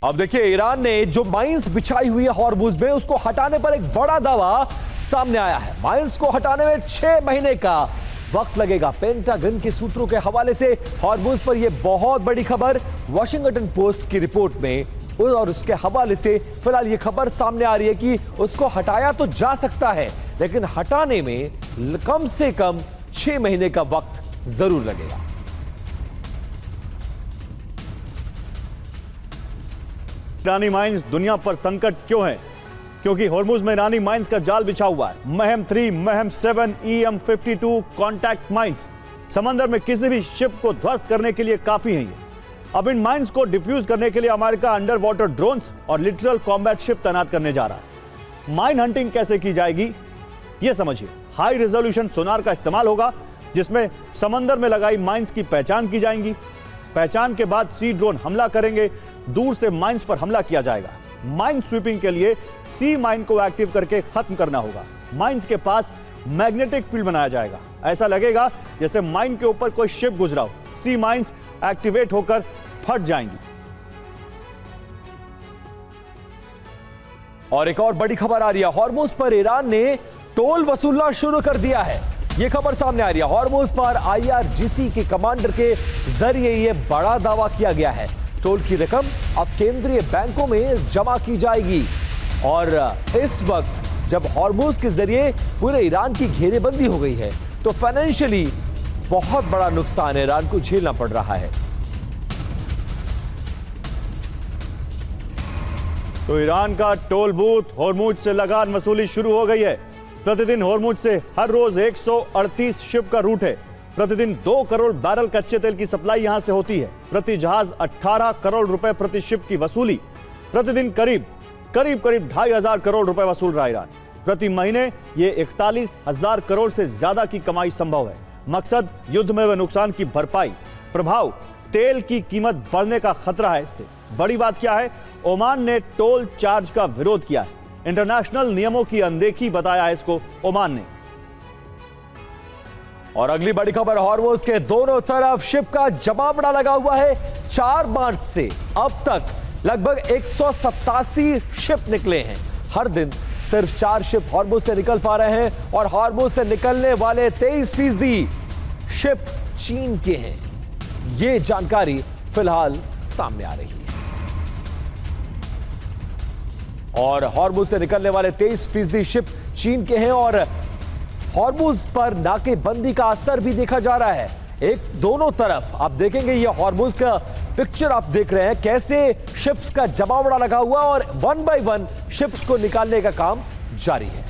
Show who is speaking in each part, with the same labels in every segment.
Speaker 1: अब देखिए, ईरान ने जो माइंस बिछाई हुई है हॉर्मुज में, उसको हटाने पर एक बड़ा दावा सामने आया है। माइंस को हटाने में 6 महीने का वक्त लगेगा। पेंटागन के सूत्रों के हवाले से हॉर्मुज पर यह बहुत बड़ी खबर वॉशिंगटन पोस्ट की रिपोर्ट में, और उसके हवाले से फिलहाल यह खबर सामने आ रही है कि उसको हटाया तो जा सकता है, लेकिन हटाने में कम से कम 6 महीने का वक्त जरूर लगेगा।
Speaker 2: ईरानी माइंस दुनिया पर संकट क्यों है? क्योंकि हॉर्मुज में ईरानी माइंस का जाल बिछा हुआ है। Meham 3, Meham 7, EM-52 contact mines समंदर में किसी भी शिप को ध्वस्त करने के लिए काफी हैं। अब इन माइंस को डिफ्यूज करने के लिए अमेरिका अंडर वाटर ड्रोन्स और लिटरल कॉम्बैट शिप तैनात करने जा रहा है। माइन हंटिंग कैसे की जाएगी, यह समझिए। हाई रेजोल्यूशन सोनार का इस्तेमाल होगा, जिसमें समंदर में लगाई माइंस की पहचान की जाएगी। पहचान के बाद सी ड्रोन हमला करेंगे, दूर से माइंस पर हमला किया जाएगा। माइन स्वीपिंग के लिए सी माइन को एक्टिव करके खत्म करना होगा। माइंस के पास मैग्नेटिक फील्ड बनाया जाएगा, ऐसा लगेगा जैसे माइन के ऊपर कोई शिप गुजरा हो। सी माइंस एक्टिवेट होकर फट जाएंगी।
Speaker 1: और एक और बड़ी खबर आ रही है, हॉर्मुज पर ईरान ने टोल वसूलना शुरू कर दिया है। यह खबर सामने आ रही है। हॉर्मुज पर IRGC के कमांडर के जरिए यह बड़ा दावा किया गया है। टोल की रकम अब केंद्रीय बैंकों में जमा की जाएगी। और इस वक्त जब हॉर्मुज के जरिए पूरे ईरान की घेरेबंदी हो गई है, तो फाइनेंशियली बहुत बड़ा नुकसान ईरान को झेलना पड़ रहा है।
Speaker 2: तो ईरान का टोल बूथ हॉर्मुज से लगान वसूली शुरू हो गई है। प्रतिदिन हॉर्मुज से हर रोज 138 शिप का रूट है। प्रतिदिन 2 करोड़ बैरल कच्चे तेल की सप्लाई यहां से होती है। प्रति जहाज 18 करोड़ रुपए प्रति शिप की वसूली। प्रतिदिन करीब 2,500 करोड़ रुपए वसूल रहा ईरान। प्रति महीने ये 41,000 करोड़ से ज्यादा की कमाई संभव है। मकसद युद्ध में हुए नुकसान की भरपाई। प्रभाव, तेल की कीमत बढ़ने का खतरा है इससे। बड़ी बात क्या है, ओमान ने टोल चार्ज का विरोध किया है। इंटरनेशनल नियमों की अनदेखी बताया है इसको ओमान ने।
Speaker 1: और अगली बड़ी खबर, हॉर्मुज के दोनों तरफ शिप का जमावड़ा लगा हुआ है। 4 मार्च से अब तक लगभग 187 शिप निकले हैं। हर दिन सिर्फ 4 शिप हॉर्मुज से निकल पा रहे हैं, और हॉर्मुज से निकलने वाले 23% शिप चीन के हैं। यह जानकारी फिलहाल सामने आ रही है। और हॉर्मुज से निकलने वाले 23% शिप चीन के हैं, और हॉर्मुज पर नाकेबंदी का असर भी देखा जा रहा है। दोनों तरफ आप देखेंगे, ये हॉर्मुज का पिक्चर आप देख रहे हैं, कैसे शिप्स का जमावड़ा लगा हुआ, और 1 बाय 1 शिप्स को निकालने का काम जारी है।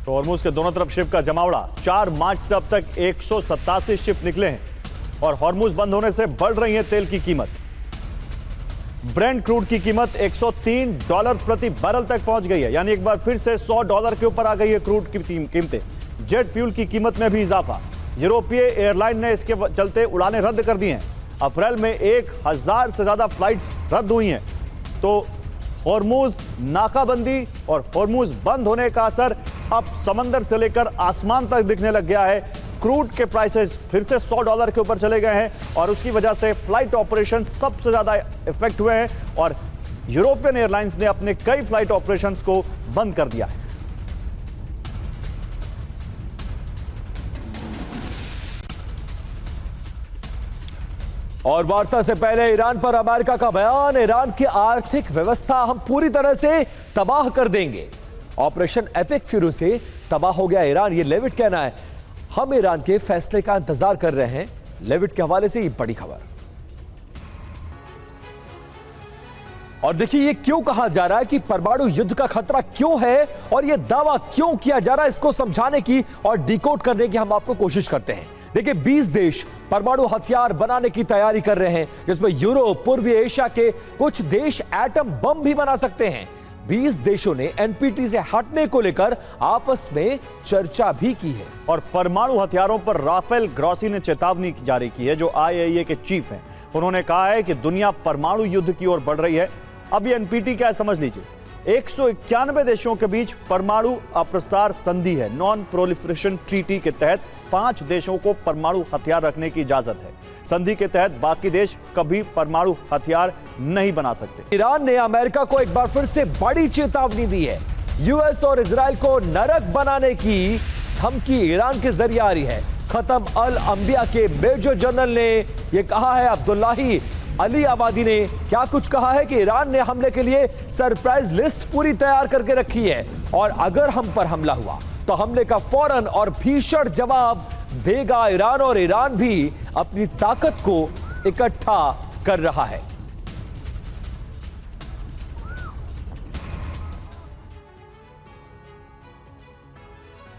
Speaker 2: तो हॉर्मुज के दोनों तरफ शिप का जमावड़ा। 4 मार्च से अब तक 187 शिप निकले हैं, और हॉर्मुज बंद होने से बढ़ रही है तेल की कीमत। ब्रेंट क्रूड की कीमत $103 प्रति बैरल तक पहुंच गई है, यानी एक बार फिर से $100 के ऊपर आ गई है क्रूड की कीमतें। जेट फ्यूल की कीमत में भी इजाफा। यूरोपीय एयरलाइन ने इसके चलते उड़ानें रद्द कर दी हैं। अप्रैल में 1000 से ज्यादा फ्लाइट्स रद्द हुई हैं। तो हॉर्मुज नाकाबंदी और हॉर्मुज बंद होने का असर अब समंदर से लेकर आसमान तक दिखने लग गया है। क्रूड के प्राइसेस फिर से $100 के ऊपर चले गए हैं, और उसकी वजह से फ्लाइट ऑपरेशन सबसे ज्यादा इफेक्ट हुए हैं, और यूरोपियन एयरलाइंस ने अपने कई फ्लाइट ऑपरेशंस को बंद कर दिया है।
Speaker 1: और वार्ता से पहले ईरान पर अमेरिका का बयान, ईरान की आर्थिक व्यवस्था हम पूरी तरह से तबाह कर देंगे। ऑपरेशन एपिक फ्यूरी से तबाह हो गया ईरान, ये लेविट कहना है। हम ईरान के फैसले का इंतजार कर रहे हैं। लेविट के हवाले से ये बड़ी खबर। और देखिए, ये क्यों कहा जा रहा है कि परमाणु युद्ध का खतरा क्यों है, और ये दावा क्यों किया जा रहा है, इसको समझाने की और डिकोड करने की हम आपको कोशिश करते हैं। देखिए, 20 देश परमाणु हथियार बनाने की तैयारी कर रहे हैं, जिसमें यूरोप, पूर्वी एशिया के कुछ देश एटम बम भी बना सकते हैं। 20 देशों ने NPT से हटने को लेकर आपस में चर्चा भी की है।
Speaker 2: और परमाणु हथियारों पर राफेल ग्रॉसी ने चेतावनी जारी की है, जो IAEA के चीफ हैं। उन्होंने कहा है कि दुनिया परमाणु युद्ध की ओर बढ़ रही है। अब ये NPT क्या है समझ लीजिए। 191 देशों के बीच परमाणु अप्रसार संधि है, नॉन प्रोलिफरेशन ट्रीटी के तहत 5 देशों को परमाणु हथियार रखने की इजाजत है। संधि के तहत बाकी देश कभी परमाणु हथियार नहीं बना सकते।
Speaker 1: ईरान ने अमेरिका को एक बार फिर से बड़ी चेतावनी दी है। यूएस और इजराइल को नरक बनाने की धमकी ईरान के जरिए आ रही है। खत्म अल अंबिया के मेजर जनरल ने यह कहा है। अब्दुल्लाही अली आबादी ने क्या कुछ कहा है कि ईरान ने हमले के लिए सरप्राइज लिस्ट पूरी तैयार करके रखी है और अगर हम पर हमला हुआ तो हमले का फौरन और भीषण जवाब देगा ईरान, और ईरान भी अपनी ताकत को इकट्ठा कर रहा है।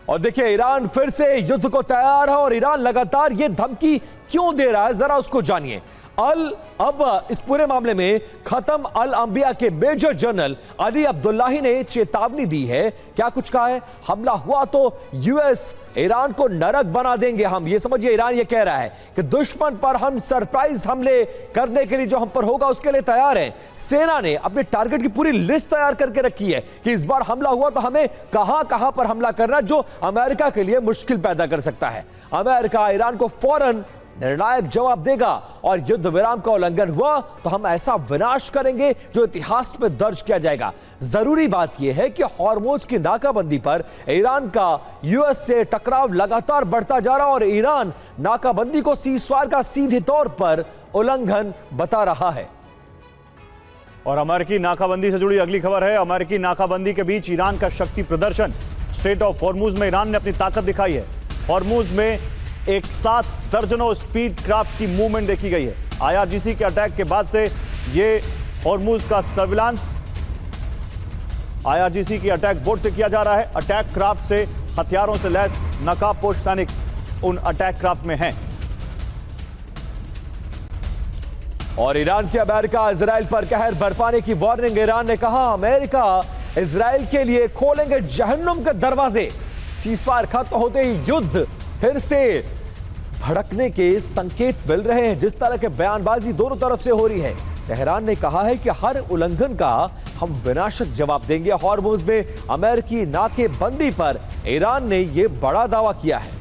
Speaker 1: और देखिए ईरान फिर से युद्ध को तैयार है और ईरान लगातार यह धमकी क्यों दे रहा है, जरा उसको जानिए। अब इस पूरे मामले में खत्म अल अंबिया के मेजर जनरल अली अब्दुल्लाही ने चेतावनी दी है। क्या कुछ कहा है? हमला हुआ तो यूएस ईरान को नरक बना देंगे हम। ये समझिए ईरान ये कह रहा है कि दुश्मन पर हम सरप्राइज हमले करने के लिए जो हम पर होगा उसके लिए तैयार है। सेना ने अपने टारगेट की पूरी लिस्ट तैयार करके रखी है कि इस बार हमला हुआ तो हमें कहां पर हमला करना, जो अमेरिका के लिए मुश्किल पैदा कर सकता है। अमेरिका ईरान को फौरन निर्णायक जवाब देगा और युद्ध विराम का उल्लंघन हुआ तो हम ऐसा विनाश करेंगे जो इतिहास में दर्ज किया जाएगा। जरूरी बात यह है कि हॉर्मुज की नाकाबंदी पर ईरान का यूएस से टकराव लगातार बढ़ता जा रहा और ईरान नाकाबंदी को सीज़फायर का सीधे तौर पर उल्लंघन बता रहा है।
Speaker 2: और अमेरिकी नाकाबंदी से जुड़ी अगली खबर है। अमेरिकी नाकाबंदी के बीच ईरान का शक्ति प्रदर्शन। स्ट्रेट ऑफ हॉर्मुज में ईरान ने अपनी ताकत दिखाई है। हॉर्मुज में एक साथ दर्जनों स्पीड क्राफ्ट की मूवमेंट देखी गई है। आईआरजीसी के अटैक के बाद से ये हॉर्मुज का सर्विलांस आईआरजीसी की अटैक बोट से किया जा रहा है। अटैक क्राफ्ट से हथियारों से लैस नकाबपोश सैनिक उन अटैक क्राफ्ट में हैं।
Speaker 1: और ईरान की अमेरिका इजराइल पर कहर बरपाने की वार्निंग। ईरान ने कहा अमेरिका इजराइल के लिए खोलेंगे जहन्नुम के दरवाजे। सीज़फायर खत्म होते ही युद्ध फिर से भड़कने के संकेत मिल रहे हैं। जिस तरह के बयानबाजी दोनों तरफ से हो रही है, तेहरान ने कहा है कि हर उल्लंघन का हम विनाशक जवाब देंगे। हॉर्मुज में अमेरिकी नाकेबंदी पर ईरान ने यह बड़ा दावा किया है।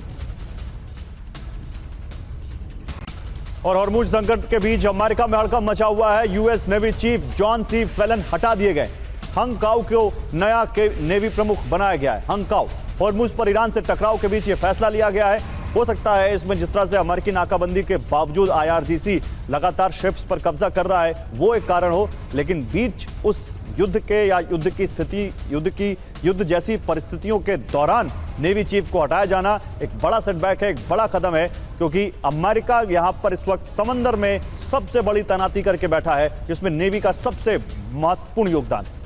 Speaker 2: और हॉर्मुज संकट के बीच अमेरिका में हड़कंप मचा हुआ है। US navy chief John C Phelan हटा दिए गए। हंग काओ को नया नेवी प्रमुख बनाया गया है। हंग काओ हॉर्मुज पर ईरान से टकराव के बीच यह फैसला लिया गया है। हो सकता है इसमें जिस तरह से अमेरिकी नाकाबंदी के बावजूद आईआरजीसी लगातार शिप्स पर कब्जा कर रहा है वो एक कारण हो, लेकिन बीच उस युद्ध के या युद्ध जैसी परिस्थितियों के दौरान नेवी चीफ को हटाया जाना एक बड़ा सेटबैक है, एक बड़ा कदम है, क्योंकि अमेरिका यहां पर इस वक्त समंदर में सबसे बड़ी तैनाती करके बैठा है जिसमें नेवी का सबसे महत्वपूर्ण योगदान है।